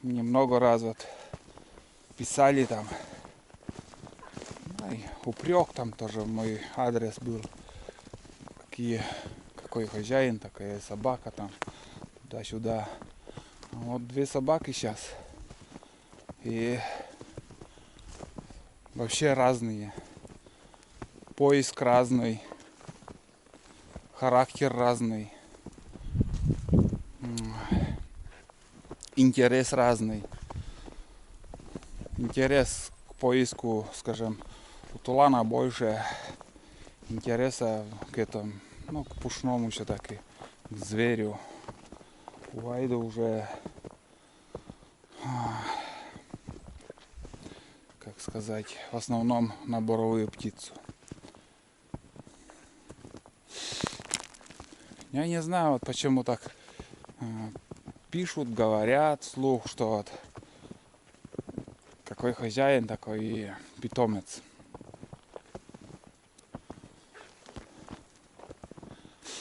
мне много раз вот писали там, и упрек там тоже мой адрес был, какой хозяин, такая собака там, туда-сюда. Вот 2 собаки сейчас. И вообще разные. Поиск разный. Характер разный. Интерес разный. Интерес к поиску, скажем, у Тулана больше интереса к этому, ну, к пушному все-таки, к зверю. У Айды уже, как сказать, в основном на боровую птицу. Я не знаю, вот почему так пишут, говорят вслух, что вот какой хозяин, такой и питомец.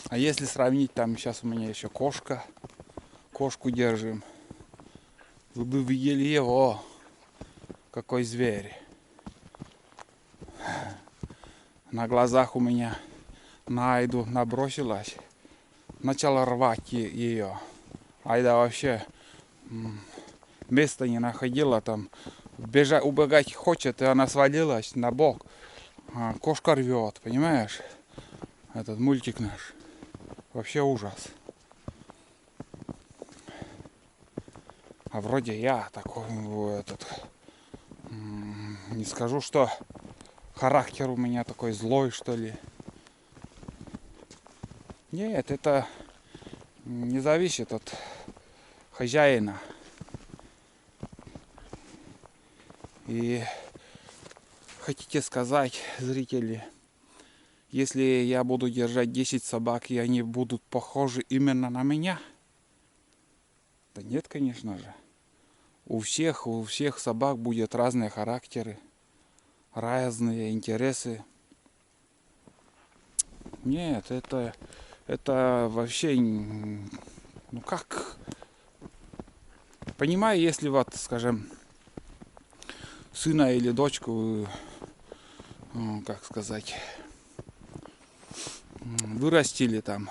А если сравнить, там сейчас у меня еще кошку держим. Вы бы видели его, какой зверь. На глазах у меня на Айду набросилась, начала рвать ее. Айда вообще места не находила, там убегать хочет, и она свалилась на бок. Кошка рвет, понимаешь? Этот мультик наш. Вообще ужас. А вроде я такой, не скажу, что характер у меня такой злой, что ли. Нет, это не зависит от хозяина. И хотите сказать, зрители, если я буду держать 10 собак, и они будут похожи именно на меня? Да нет, конечно же. У всех собак будут разные характеры, разные интересы. Нет, это вообще, ну как? Понимаю, если вот, скажем, сына или дочку, как сказать, вырастили там,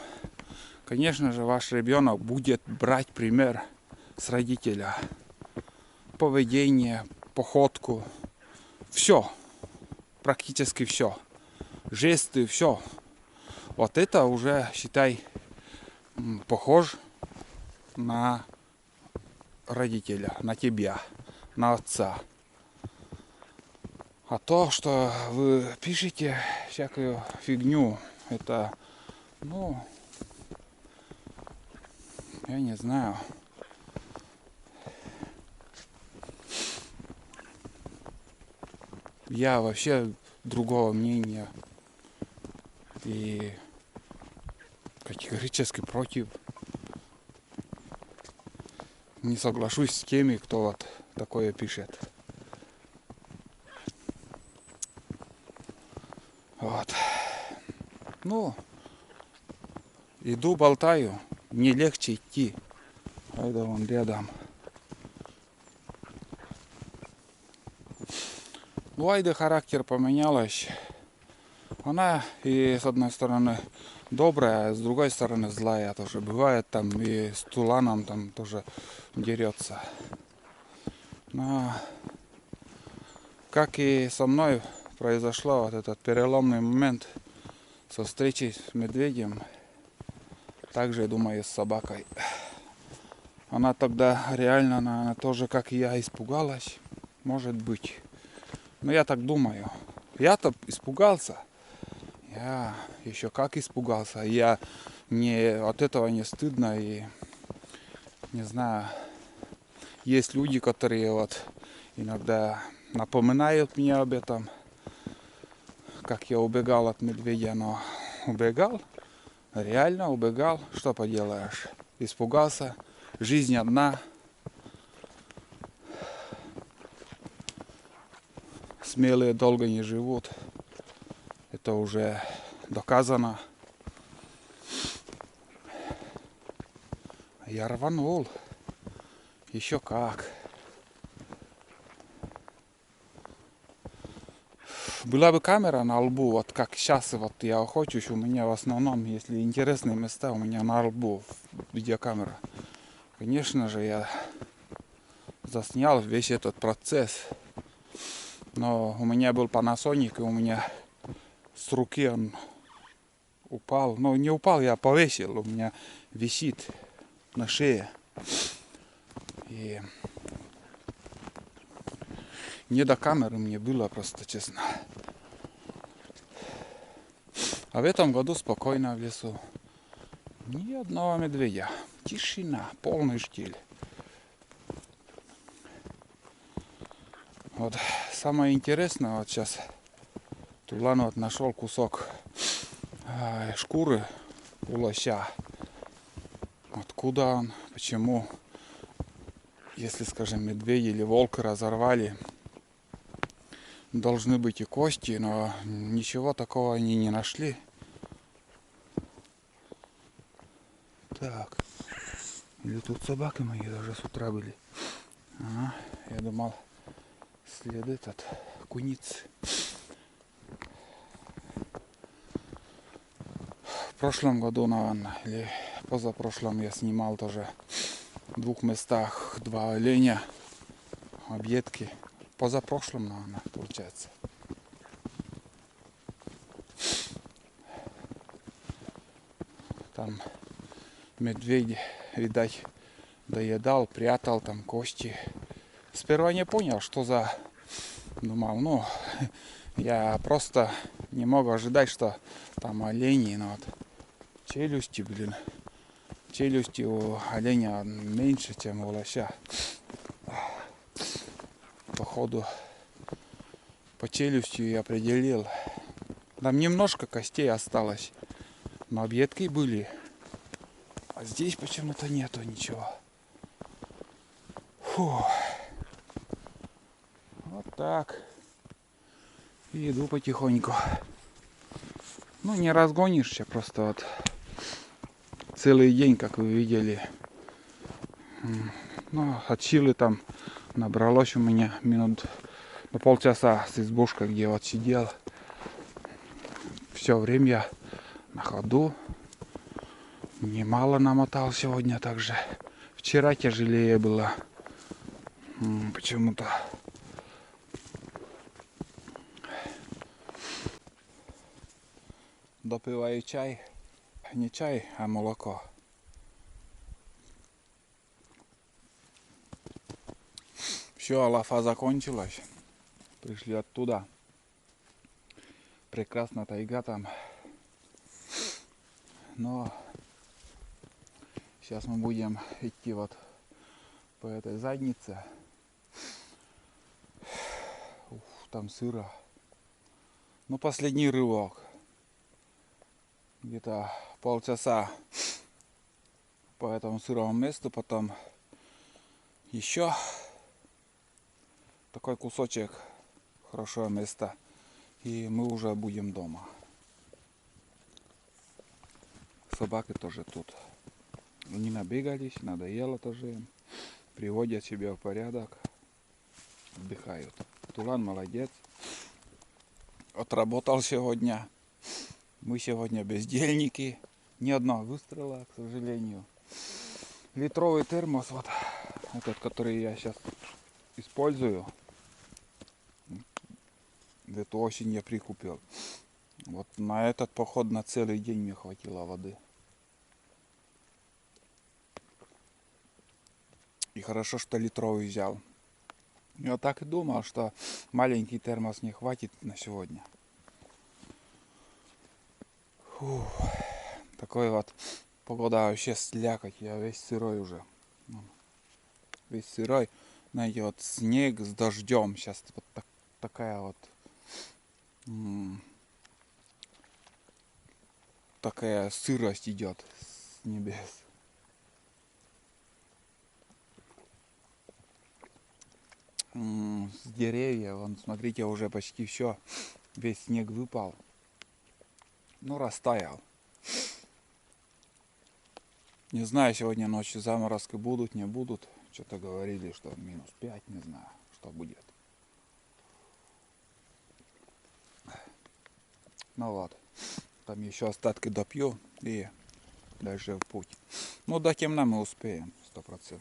конечно же, ваш ребенок будет брать пример с родителя. Поведение, походку, все, практически все, жесты, все. Вот это уже, считай, похож на родителя, на тебя, на отца. А то, что вы пишете всякую фигню, это, ну, я не знаю. Я вообще другого мнения и категорически против. Не соглашусь с теми, кто вот такое пишет. Вот. Ну, иду, болтаю. Мне легче идти. Айда вон рядом. У Айды характер поменялась. Она и с одной стороны добрая, а с другой стороны злая тоже. Бывает там и с Туланом там тоже дерется. Но как и со мной произошел вот этот переломный момент со встречей с медведем, также, я думаю, с собакой. Она тогда реально, наверное, тоже, как и я, испугалась. Может быть. Но я так думаю. Я-то испугался. Я еще как испугался. Мне от этого не стыдно. И не знаю. Есть люди, которые вот иногда напоминают мне об этом. Как я убегал от медведя. Но убегал. Реально убегал. Что поделаешь. Испугался. Жизнь одна. Смелые долго не живут. Это уже доказано. Я рванул. Еще как. Была бы камера на лбу, вот как сейчас вот я охочусь, у меня в основном, если интересные места, у меня на лбу видеокамера. Конечно же, я заснял весь этот процесс. Но у меня был Panasonic, и у меня с руки он упал. Ну, не упал, я повесил, у меня висит на шее. И не до камеры мне было, просто честно. А в этом году спокойно в лесу. Ни одного медведя. Тишина, полный штиль. Вот самое интересное, вот сейчас Тулан вот нашел кусок шкуры у лося. Откуда он, почему, если, скажем, медведь или волк разорвали, должны быть и кости, но ничего такого они не нашли. Так, или тут собаки мои даже с утра были. Ага, я думал, следы от куницы. В прошлом году, наверное, или позапрошлом я снимал тоже в 2 местах 2 оленя, объедки. Позапрошлом, наверное, получается. Там медведь, видать, доедал, прятал там кости. Сперва не понял, что за... Думал, ну, я просто не мог ожидать, что там олени, но вот челюсти, блин. Челюсти у оленя меньше, чем у лося. Походу, по челюсти я определил. Там немножко костей осталось, но объедки были. А здесь почему-то нету ничего. Фу. Вот так. И иду потихоньку. Ну, не разгонишься, просто вот целый день, как вы видели. Ну, от силы там набралось у меня минут на полчаса с избушкой, где вот сидел. Все время на ходу. Немало намотал сегодня также. Вчера тяжелее было. Почему-то. Допиваю чай. Не чай, а молоко. Все, лафа закончилась. Пришли оттуда. Прекрасно тайга там. Но сейчас мы будем идти вот по этой заднице. Ух, там сыро. Ну, последний рывок. Где-то полчаса по этому сырому месту, потом еще такой кусочек, хорошее место, и мы уже будем дома. Собаки тоже тут. Они набегались, надоело тоже им. Приводят себя в порядок, отдыхают. Тулан молодец. Отработал сегодня. Мы сегодня бездельники. Ни одного выстрела, к сожалению. Литровый термос, вот этот, который я сейчас использую. Эту осень я прикупил. Вот на этот поход на целый день мне хватило воды. И хорошо, что литровый взял. Я так и думал, что маленький термос не хватит на сегодня. Фух. Такой вот погода вообще слякоть. Я весь сырой уже. Весь сырой. Знаете, вот снег с дождем. Сейчас вот такая вот такая сырость идет с небес. С деревьев, вон, смотрите, уже почти все, весь снег выпал. Ну, растаял. Не знаю, сегодня ночью заморозки будут, не будут. Что-то говорили, что -5, не знаю, что будет. Ну вот. Там еще остатки допью и дальше в путь. Ну, до темна мы успеем, 100%.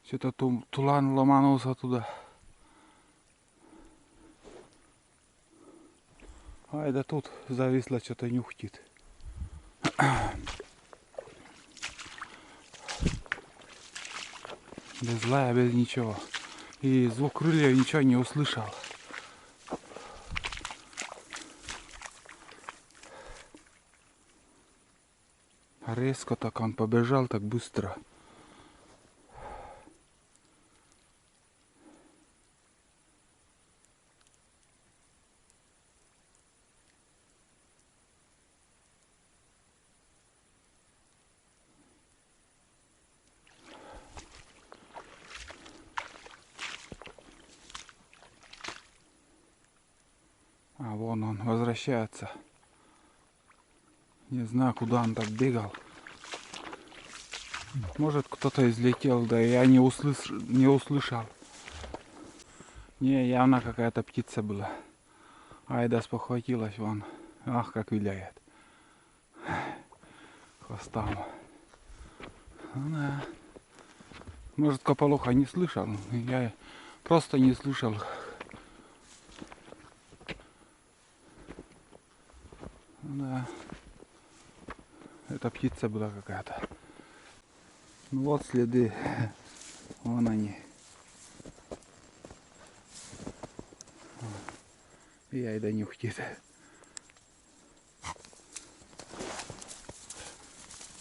Что-то тулан ломанулся туда. Ай, да тут зависло, что-то нюхтит. Без злая, без ничего. И звук крыльев ничего не услышал. Резко так он побежал, так быстро. А вон он возвращается. Не знаю, куда он так бегал. Может, кто-то излетел, да я не услышал. Не, явно какая-то птица была. Айда спохватилась вон. Ах, как виляет. Хвостом. Ну, да. Может, кополоха не слышал. Я просто не слышал. Ну, да. Это птица была какая-то. Ну вот следы. Вон они. И Айда нюхтит.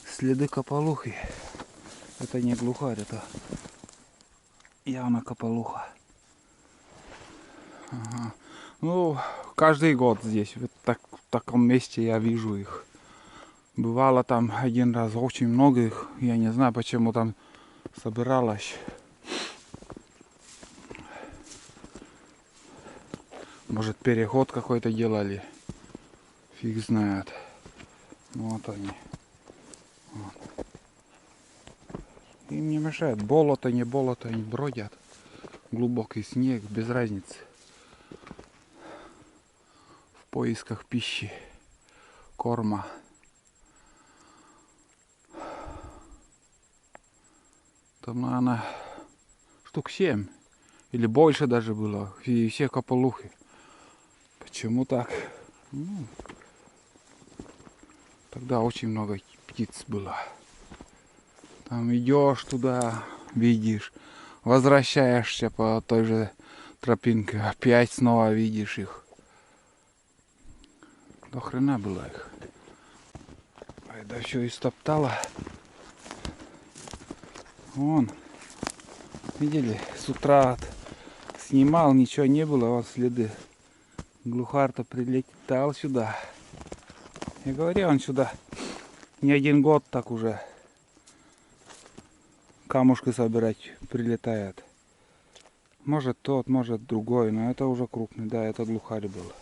Следы кополухи. Это не глухарь, это явно кополуха. Ага. Ну, каждый год здесь, в таком месте я вижу их. Бывало там один раз очень много их. Я не знаю, почему там собиралось. Может, переход какой-то делали. Фиг знает. Вот они. Вот. Им не мешает. Болото, не болото, они бродят. Глубокий снег, без разницы. В поисках пищи, корма. Там, наверное, штук 7 или больше даже было. И все кополухи. Почему так? Ну, тогда очень много птиц было. Там идешь туда, видишь, возвращаешься по той же тропинке, опять снова видишь их. До хрена было их. Да все истоптала. Вон, видели, с утра снимал, ничего не было, вот следы. Глухарь-то прилетал сюда. Я говорю, он сюда не один год так уже камушки собирать прилетает. Может тот, может другой, но это уже крупный, да, это глухарь был.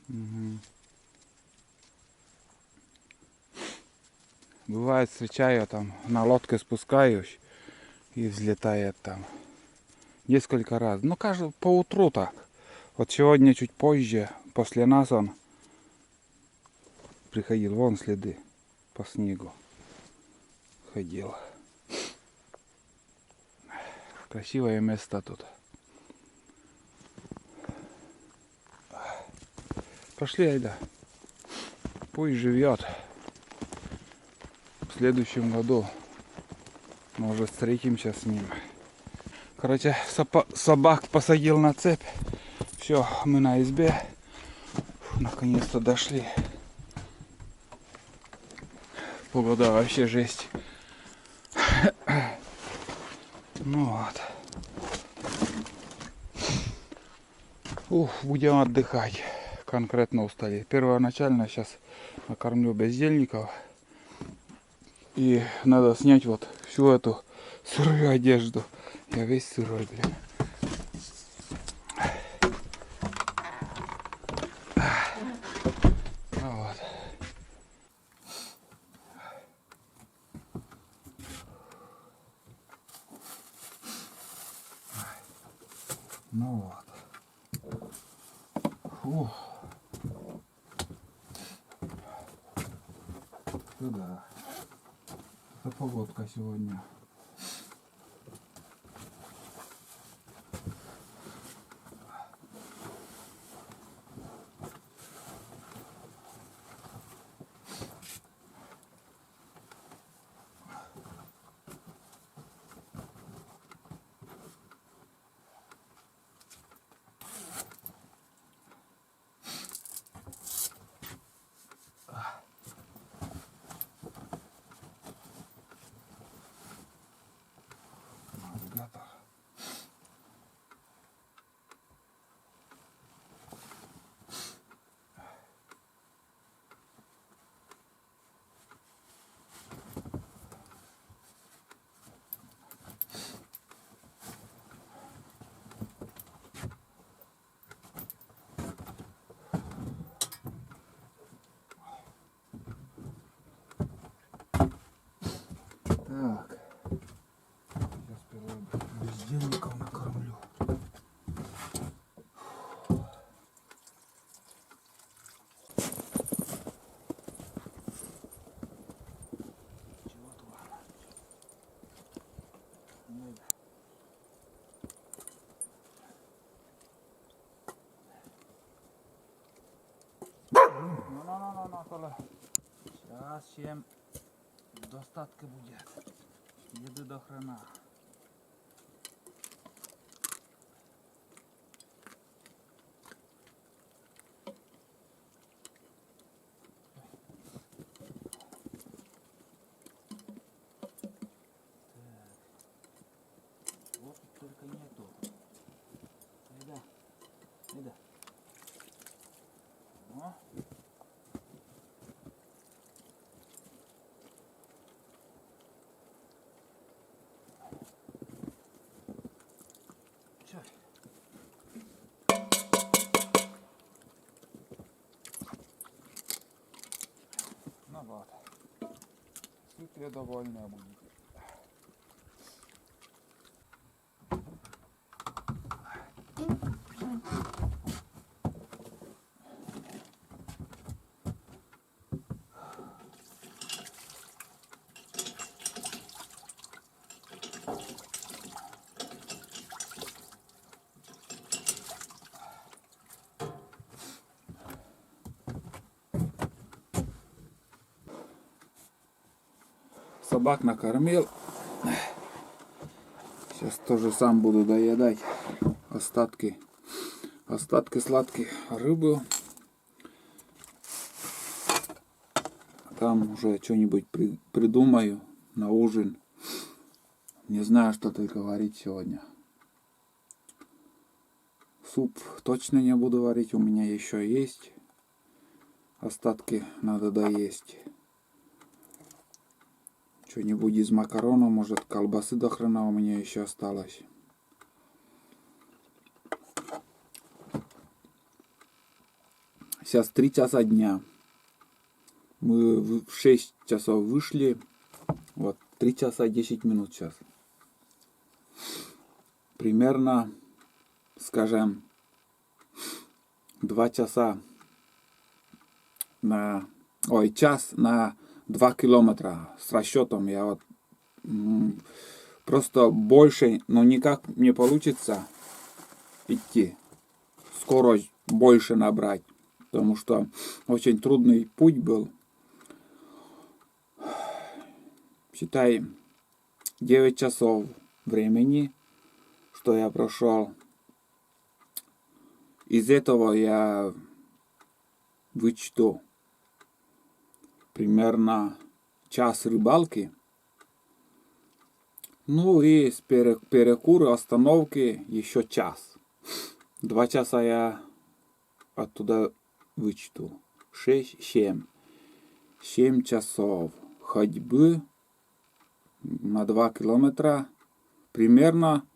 Угу. Бывает, встречаю там, на лодке спускаюсь и взлетает там. Несколько раз. Ну, каждый по утру так. Вот сегодня чуть позже, после нас он приходил. Вон следы по снегу. Ходил. Красивое место тут. Пошли, Айда. Пусть живет. В следующем году, может, встретимся с ним. Короче, собак посадил на цепь. Все, мы на избе. Наконец-то дошли. Погода вообще жесть. Ну вот. Будем отдыхать. Конкретно устали. Первоначально сейчас накормлю бездельников. И надо снять вот всю эту сырую одежду. Я весь сырой, блин. Вот. Ну вот. Фух. Ну да. Это погодка сегодня. Готов. Так. Сейчас сперва бездельников накормлю. Чего творно? Ну, сейчас чем достатки будет. Еды до хрена. Вот только нету. Ида. Ида. О. Все. Ну вот. Сытые довольные будут. Собак накормил. Сейчас тоже сам буду доедать остатки сладкой рыбы. Там уже что-нибудь придумаю на ужин. Не знаю, что только варить сегодня. Суп точно не буду варить, у меня еще есть. Остатки надо доесть. Что-нибудь из макарона, может колбасы до хрена у меня еще осталось. Сейчас 3 часа дня. Мы в 6 часов вышли. Вот 3 часа 10 минут сейчас. Примерно, скажем, 2 часа на... Ой, час на 2 километра с расчетом. Я вот просто больше, но никак не получится идти. Скорость больше набрать. Потому что очень трудный путь был. Считай, 9 часов времени, что я прошел. Из этого я вычту примерно час рыбалки. Ну и с перекура, остановки еще час. 2 часа я оттуда вычту. 6, 7. 7 часов ходьбы на 2 километра. Примерно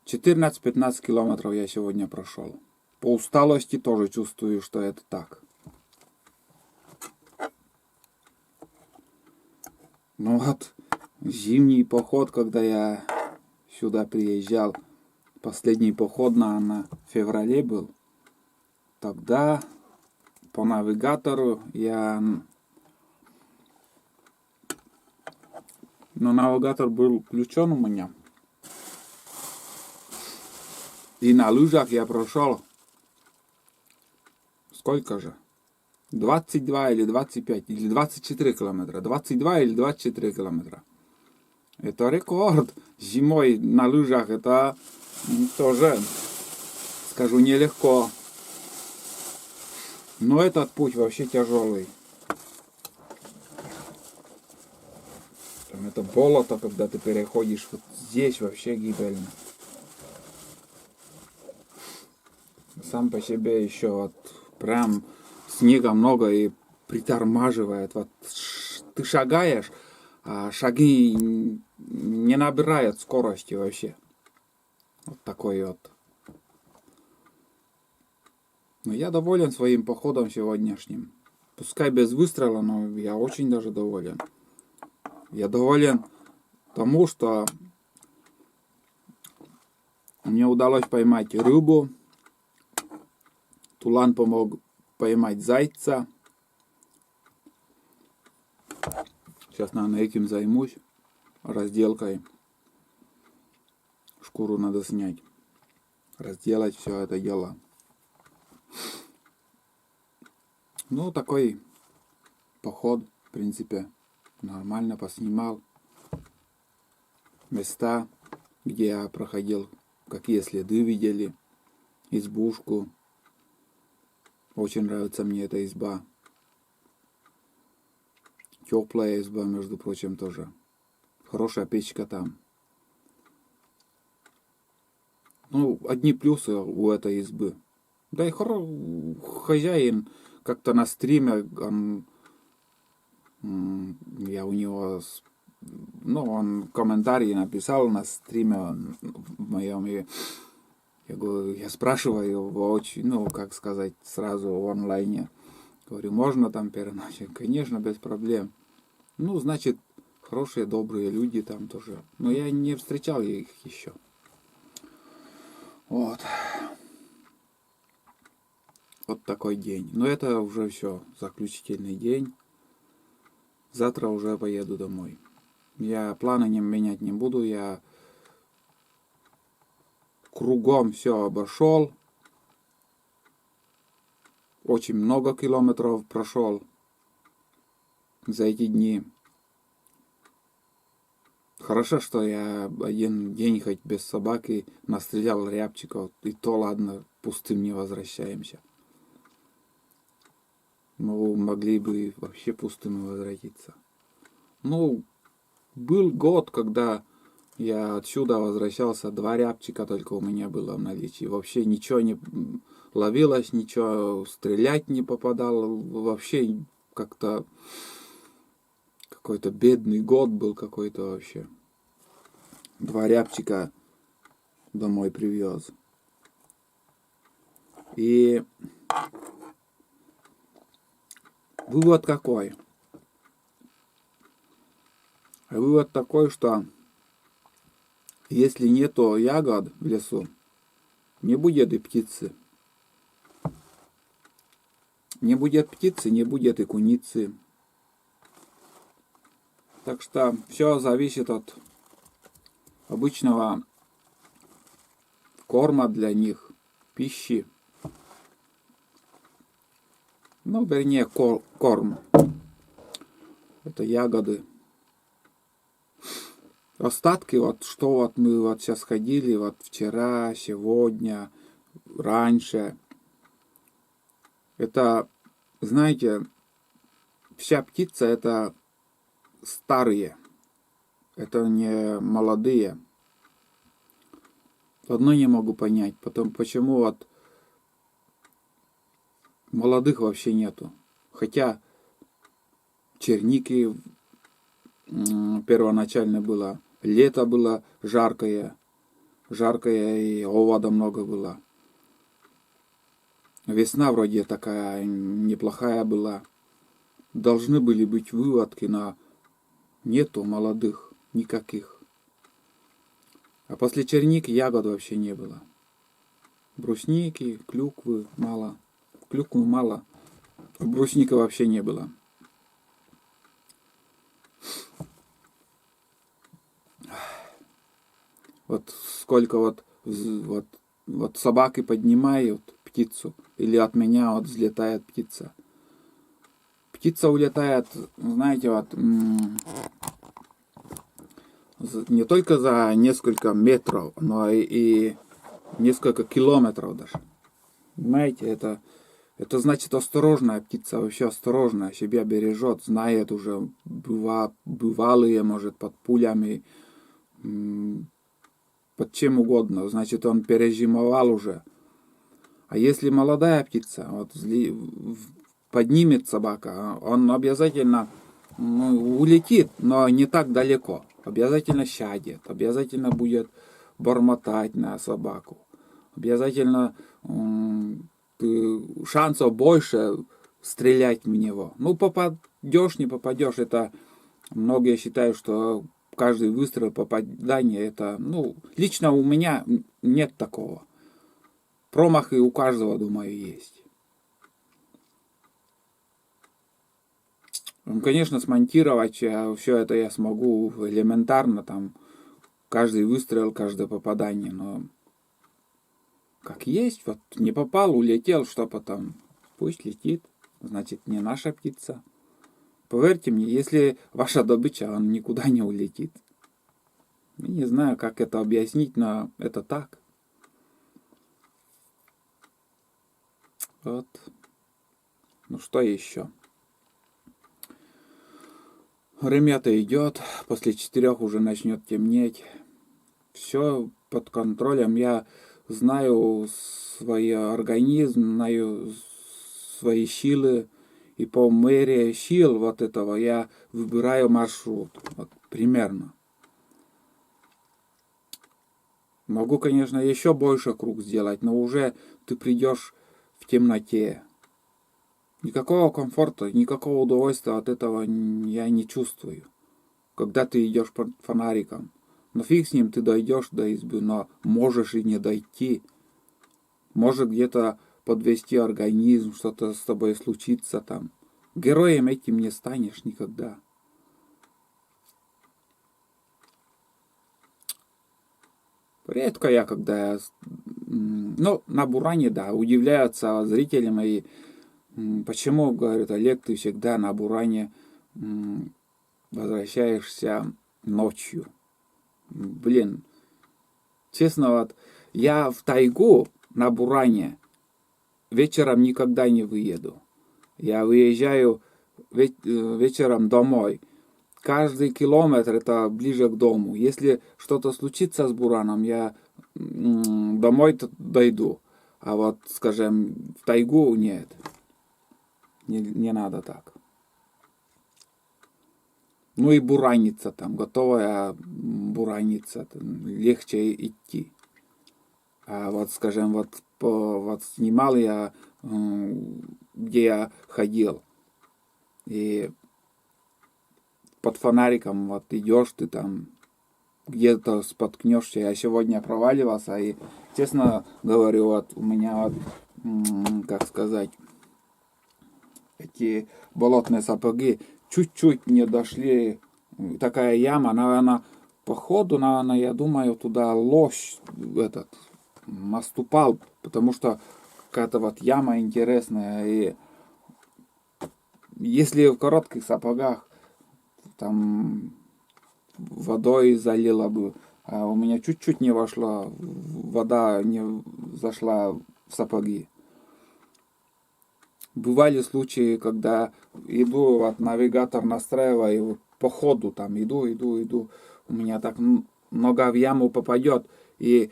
14-15 километров я сегодня прошел. По усталости тоже чувствую, что это так. Ну вот, зимний поход, когда я сюда приезжал, последний поход на феврале был, тогда по навигатору я... Но навигатор был включен у меня. И на лыжах я прошел... Сколько же? 22 или 25, или 24 километра. 22 или 24 километра. Это рекорд. Зимой на лыжах это тоже, скажу, нелегко. Но этот путь вообще тяжелый. Там это болото, когда ты переходишь, вот здесь вообще гибельно. Сам по себе еще вот прям снега много и притормаживает. Вот ты шагаешь, а шаги не набирают скорости вообще. Вот такой вот. Но я доволен своим походом сегодняшним. Пускай без выстрела, но я очень даже доволен. Я доволен тому, что мне удалось поймать рыбу. Тулан помог поймать зайца. Сейчас, наверное, этим займусь. Разделкой. Шкуру надо снять. Разделать все это дело. Ну, такой поход, в принципе, нормально поснимал. Места, где я проходил, какие следы видели. Избушку. Очень нравится мне эта изба. Теплая изба, между прочим, тоже. Хорошая печка там. Ну, одни плюсы у этой избы. Да и хозяин как-то на стриме, я у него, ну, он комментарий написал на стриме моем, и я спрашиваю его очень, ну, как сказать, сразу в онлайне. Говорю, можно там переночевать? Конечно, без проблем. Ну, значит, хорошие, добрые люди там тоже. Но я не встречал их еще. Вот. Вот такой день. Но это уже все, заключительный день. Завтра уже поеду домой. Я планы не менять не буду. Я кругом все обошел. Очень много километров прошел за эти дни. Хорошо, что я один день хоть без собаки настрелял рябчиков. И то ладно, пустым не возвращаемся. Ну, могли бы вообще пустыми возвратиться. Ну, был год, когда я отсюда возвращался, 2 рябчика только у меня было в наличии. Вообще ничего не ловилось, ничего стрелять не попадало. Вообще как-то какой-то бедный год был какой-то вообще. 2 рябчика домой привез. И вывод какой? Вывод такой, что если нету ягод в лесу, не будет и птицы. Не будет птицы, не будет и куницы. Так что все зависит от обычного корма для них, пищи. Ну, вернее, корм. Это ягоды. Остатки, вот что вот мы вот сейчас ходили, вот вчера, сегодня, раньше. Это, знаете, вся птица это старые. Это не молодые. Одно не могу понять, почему вот молодых вообще нету. Хотя черники первоначально было, лето было жаркое и овода много было. Весна вроде такая неплохая была. Должны были быть выводки, но нету молодых никаких. А после черники ягод вообще не было. Брусники, клюквы мало. Клюквы мало. Брусника вообще не было. Вот сколько вот собаки поднимают птицу, или от меня вот взлетает птица. Птица улетает, знаете, вот не только за несколько метров, но и несколько километров даже. Понимаете, это значит осторожная птица, вообще осторожная, себя бережет, знает уже бывалые, может, под пулями, под чем угодно. Значит, он перезимовал уже. А если молодая птица, вот поднимет собака, он обязательно улетит, но не так далеко. Обязательно сядет, обязательно будет бормотать на собаку. Обязательно шансов больше стрелять в него. Ну, попадешь, не попадешь, это многие считают, что каждый выстрел попадание, это, лично у меня нет такого. Промахи у каждого, думаю, есть. Конечно, смонтировать все это я смогу элементарно, там, каждый выстрел, каждое попадание, но как есть, вот не попал, улетел, что потом, пусть летит, значит, не наша птица. Поверьте мне, если ваша добыча, он никуда не улетит. Я не знаю, как это объяснить, но это так. Вот. Ну что еще? Время-то идет, после 4 уже начнет темнеть. Все под контролем. Я знаю свой организм, знаю свои силы. И по мере сил вот этого я выбираю маршрут. Вот, примерно. Могу, конечно, еще больше круг сделать, но уже ты придешь в темноте. Никакого комфорта, никакого удовольствия от этого я не чувствую. Когда ты идешь под фонариком. Но фиг с ним, ты дойдешь до избы, но можешь и не дойти. Может где-то подвести организм, что-то с тобой случится там. Героем этим не станешь никогда. Редко я, когда на Буране, да, удивляются зрители мои, почему, говорят, Олег, ты всегда на Буране возвращаешься ночью. Блин, честно, вот я в тайгу на Буране вечером никогда не выеду. Я выезжаю вечером домой. Каждый километр это ближе к дому. Если что-то случится с Бураном, я домой дойду. А вот, скажем, в тайгу нет. Не надо так. Ну и бураниться там, готовая бураниться, легче идти. А вот, скажем, вот снимал я, где я ходил. И под фонариком вот идешь ты там, где-то споткнешься. Я сегодня проваливался, и, честно говорю, вот у меня вот, как сказать, эти болотные сапоги чуть-чуть не дошли. Такая яма, наверное, по ходу, наверное, я думаю, туда лось наступал, потому что какая-то вот яма интересная. И если в коротких сапогах там водой залило бы, а у меня чуть-чуть не вошла, вода не зашла в сапоги. Бывали случаи, когда иду, вот навигатор настраиваю, по ходу там иду, у меня так нога в яму попадет, и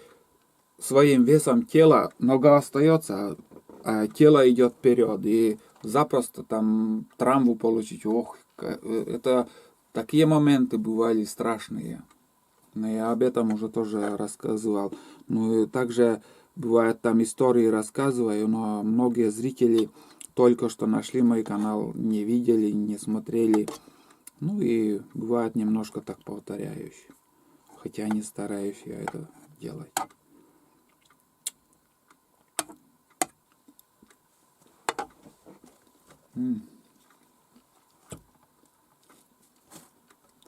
своим весом тела нога остается, а тело идет вперед. И запросто там травму получить. Ох, это такие моменты бывали страшные. Но я об этом уже тоже рассказывал. Ну и также бывает там истории рассказываю, но многие зрители только что нашли мой канал, не видели, не смотрели. Ну и бывает немножко так повторяюсь. Хотя не стараюсь я это делать.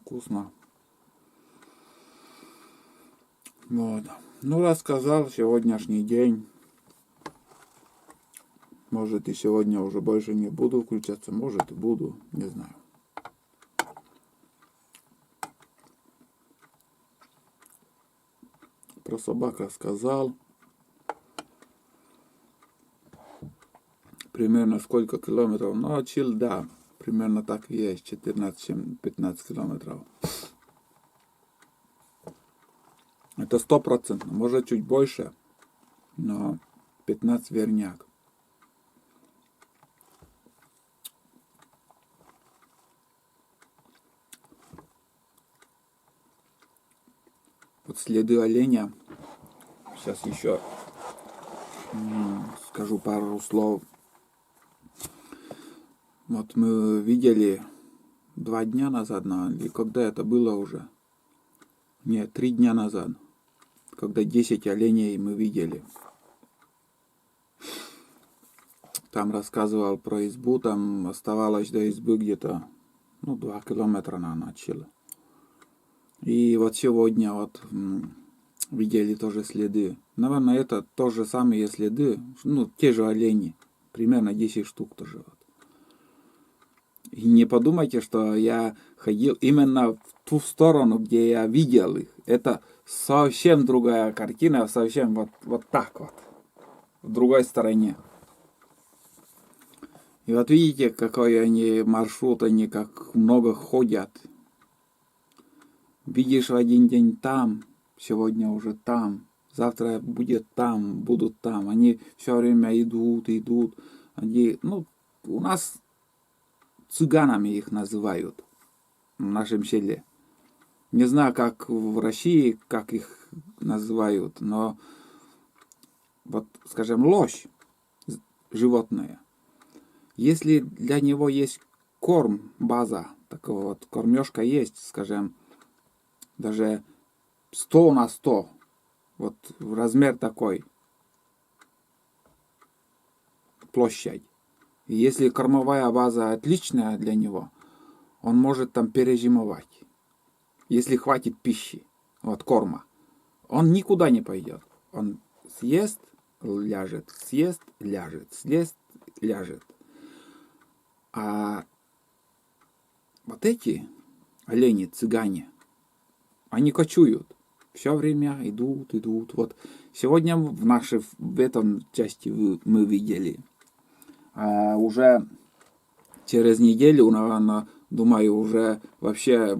Вкусно. Вот. Ну, рассказал сегодняшний день. Может, и сегодня уже больше не буду включаться. Может, и буду. Не знаю. Про собак рассказал. Примерно сколько километров. Ну, отчил, да. Примерно так и есть. 14-15 километров. Это 100%. Может, чуть больше. Но 15 верняк. Вот следы оленя. Сейчас еще скажу пару слов. Вот мы видели 2 дня назад, или когда это было уже? Нет, 3 дня назад. Когда 10 оленей мы видели. Там рассказывал про избу, там оставалось до избы где-то 2 километра на начало. И вот сегодня вот видели тоже следы. Наверное, это тоже самые следы, те же олени. Примерно 10 штук тоже. Вот. И не подумайте, что я ходил именно в ту сторону, где я видел их. Это совсем другая картина, совсем вот так вот. В другой стороне. И вот видите, какой они маршрут, они как много ходят. Видишь в один день там, сегодня уже там, завтра будет там, будут там. Они все время идут. Они, у нас цыганами их называют в нашем селе. Не знаю, как в России, как их называют, но вот, скажем, лось, животное. Если для него есть корм, база, такого вот кормежка есть, скажем, даже 100 на 100, вот размер такой, площадь. И если кормовая база отличная для него, он может там перезимовать. Если хватит пищи, вот корма, он никуда не пойдет. Он съест, ляжет, съест, ляжет, съест, ляжет. А вот эти олени, цыгане, они кочуют. Все время идут. Вот сегодня в этом части мы видели. А уже через неделю, наверное, думаю, уже вообще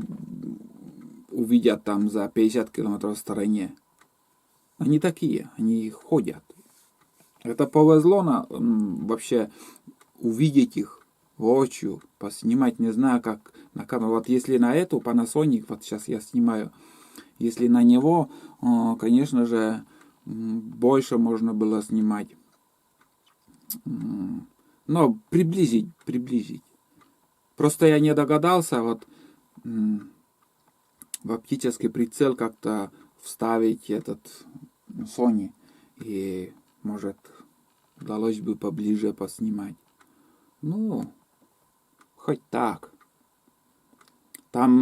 увидят там за 50 километров в стороне. Они такие, они ходят. Это повезло вообще увидеть их воочию, поснимать, не знаю, как на камеру. Вот если на эту Panasonic, вот сейчас я снимаю, если на него, конечно же, больше можно было снимать. Но приблизить. Просто я не догадался вот в оптический прицел как-то вставить этот Sony. И, может, удалось бы поближе поснимать. Хоть так. Там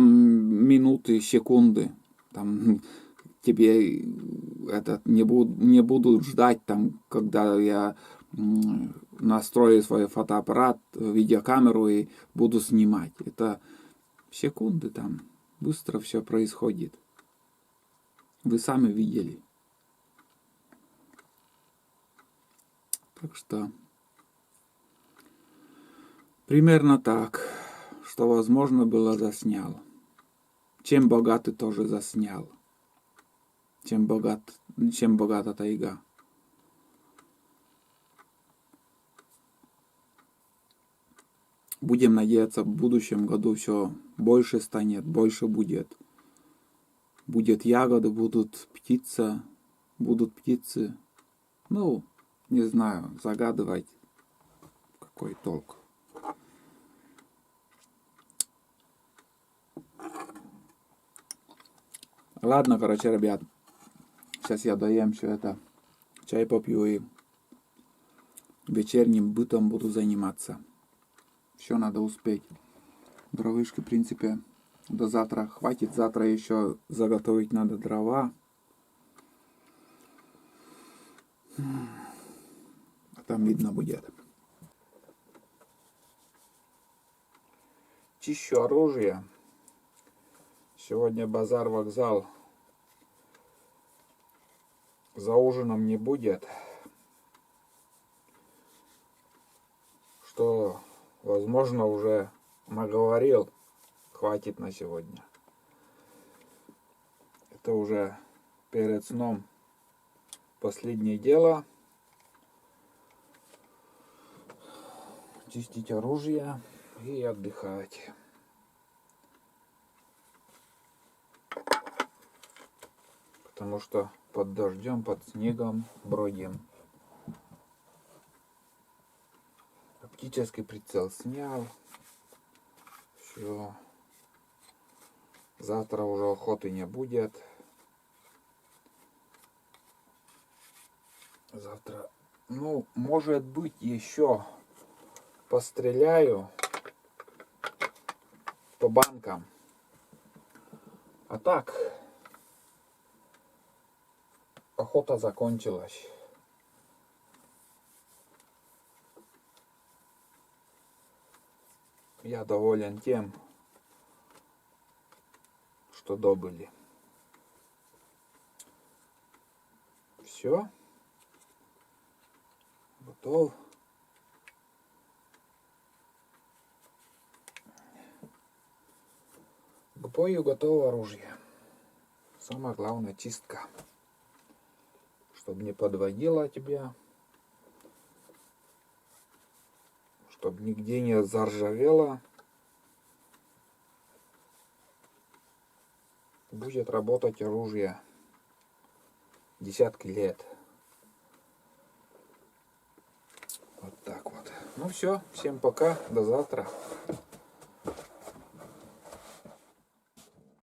минуты, секунды. Там тебе не будут ждать, там, когда я настрою свой фотоаппарат, видеокамеру и буду снимать. Это секунды там. Быстро все происходит. Вы сами видели. Так что примерно так, что возможно было, заснял. Чем богатый тоже заснял. чем богата тайга. Будем надеяться, в будущем году все больше станет, больше будет. Будет ягоды, будут птицы. Ну, не знаю, загадывать какой толк. Ладно, короче, ребят. Сейчас я доем все это. Чай попью и вечерним бытом буду заниматься. Все надо успеть. Дровышки, в принципе, до завтра хватит. Завтра еще заготовить надо дрова. Там видно будет. Чищу оружие. Сегодня базар, вокзал. За ужином не будет. Что, возможно, уже наговорил. Хватит на сегодня. Это уже перед сном последнее дело. Чистить оружие и отдыхать. Потому что под дождем, под снегом бродим. Оптический прицел снял. Все. Завтра уже охоты не будет. Завтра, ну, может быть, еще постреляю по банкам. А так, охота закончилась. Я доволен тем, что добыли. Все. Готов. К бою готово оружие. Самое главное чистка. Чтобы не подводило тебя. Чтобы нигде не заржавело. Будет работать оружие десятки лет. Вот так вот. Ну все, всем пока, до завтра.